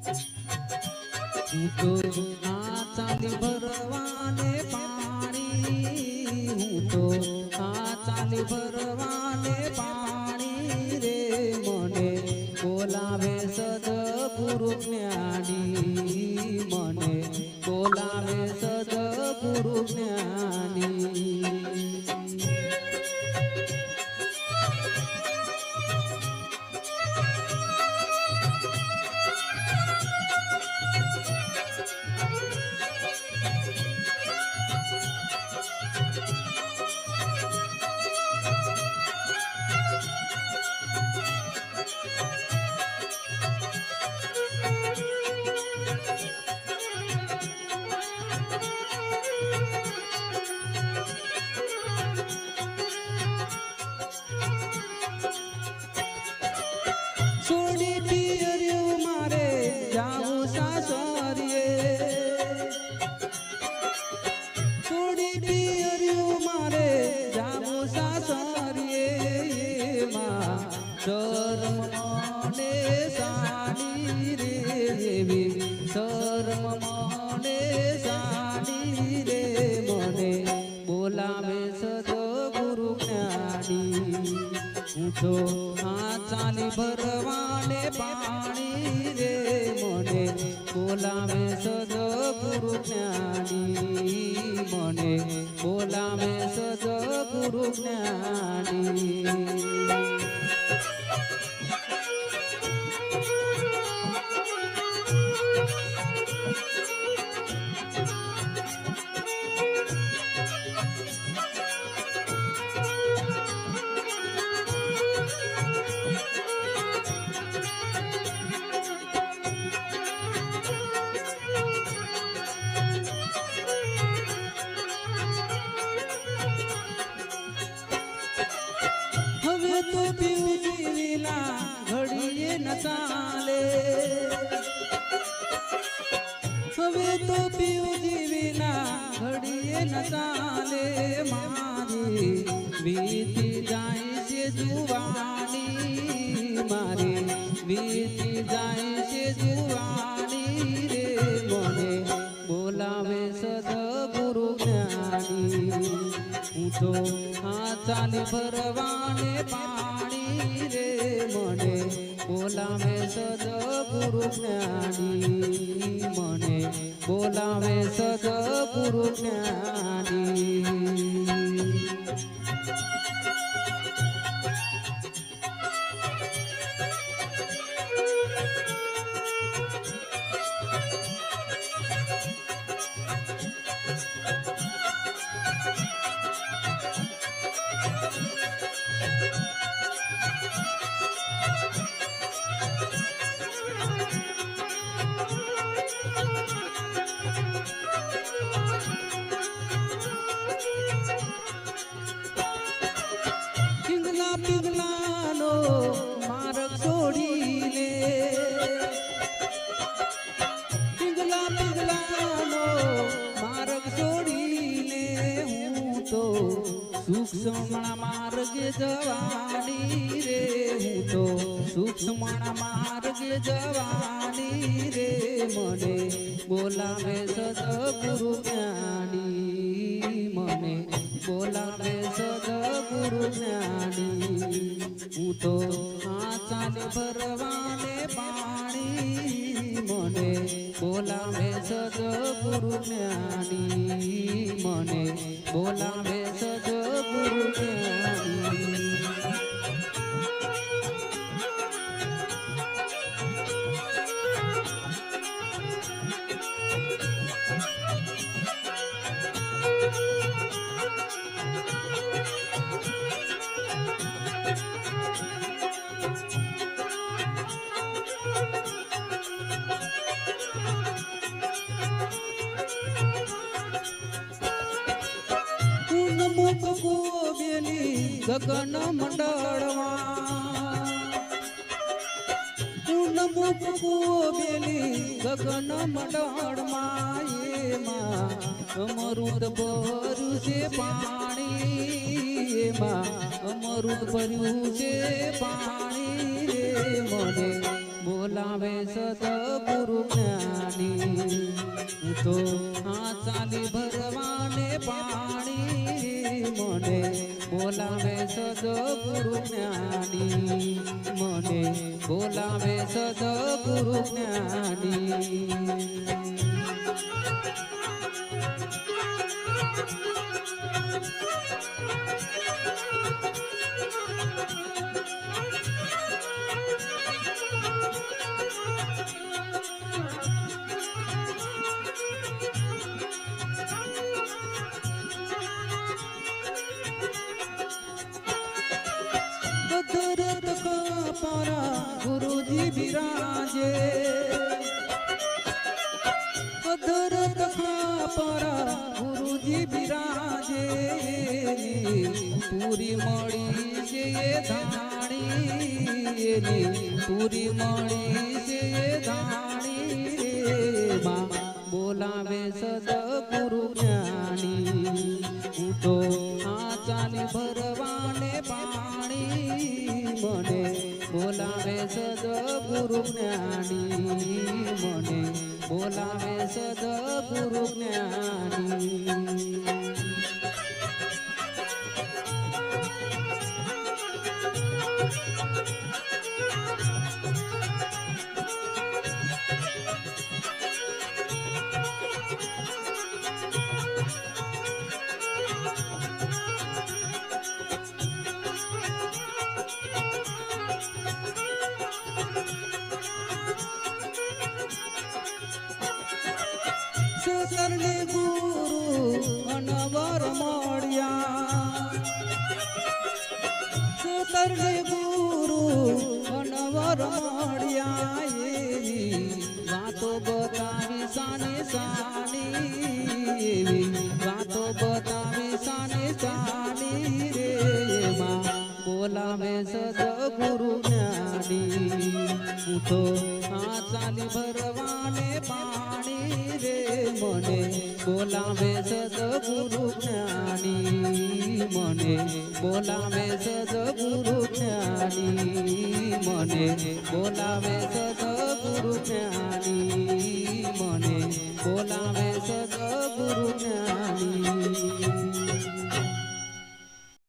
હું તો આ ચાલી ભરવાને પાણી, હું તો આ ચાલી ભરવાને પાણી રે, મને બોલાવે સદગુરુ જ્ઞાની, મને બોલાવે સદગુરુ જ્ઞાની. છોડી પિયર્યું મારે જાવું સાસરીએ, છોડી પિયર્યું મારે જાવું સાસરીએ, માં શરમ મને સાની રે, એવી શરમ મને સાની રે, મને બોલાવે સદગુરુ જ્ઞાની. હું તો આ ચાલી ભરવાને પાણી રે, મને બોલાવે સદગુરુ જ્ઞાની, મને બોલાવે સદગુરુ જ્ઞાની. હવે તો પીવું જીવીના ઘડીએ ન ચાલે, હવે તો પીવું જીવીના ઘડીએ ન ચાલે, મારી વીતી જાય છે જુવાની, મારી વીતી જાય છે જુવાની રે, મને બોલાવે સદગુરુ જ્ઞાની. હું તો આ ચાલી ભરવાને પાણી રે, મને બોલાવે સદગુરુ જ્ઞાની, મને બોલાવે સદગુરુ જ્ઞાની. પિંગલા પિંગલાનો માર્ગ છોડી લે, પિંગલા પિંગલાનો માર્ગ છોડી લે, હું તો સૂક્ષ્મણા માર્ગે જવાની રે, હું તો સૂક્ષ્મણા માર્ગે જવાની રે, મને બોલાવે સદગુરુ જ્ઞાની, મને બોલાવે સદગુરુ જ્ઞાની. હું તો આ ચાલી ભરવાને પાણી, મને બોલાવે સદગુરુ જ્ઞાની, મને બોલાવે સદગુરુ જ્ઞાની. ગગન મંડળમાં પૂનમુખ બેલી ગગન મંડળમાં એમાં અમૃત ભર્યું છે પાણી, એમાં અમૃત ભર્યું છે પાણી રે, મને બોલાવે સદગુરુ જ્ઞાની હું તો આ ચાલી ભરવાને પાણી મને બોલાવે સદગુરુ જ્ઞાની મને બોલાવે સદગુરુ જ્ઞાની દરદ કપારા ગુરુજી બિરાજે દરદ કપારા ગુરુજી બિરાજે પૂરી મળી છે એ ધાણી પૂરી મળી છે એ ધાણી રે માં બોલાવે સદગુરુ જ્ઞાની હું તો આ ચાલી ભરવાને પાણી મને બોલાવે સદગુરુ જ્ઞાની મને બોલાવે સદગુરુ જ્ઞાની સરને ગુરુ અનવર મળ્યા સરને ગુરુ અનવર મળ્યા એવી વાતો બતાવી સાને સાની એવી વાતો બતાવી સાને સાની રે માં બોલાવે સદગુરુ જ્ઞાની હું તો આ ચાલી ભરવાને પાણી રે મને બોલાવે સદગુરુ જ્ઞાની મને બોલાવે સદગુરુ જ્ઞાની મને બોલાવે સદગુરુ જ્ઞાની મને બોલાવે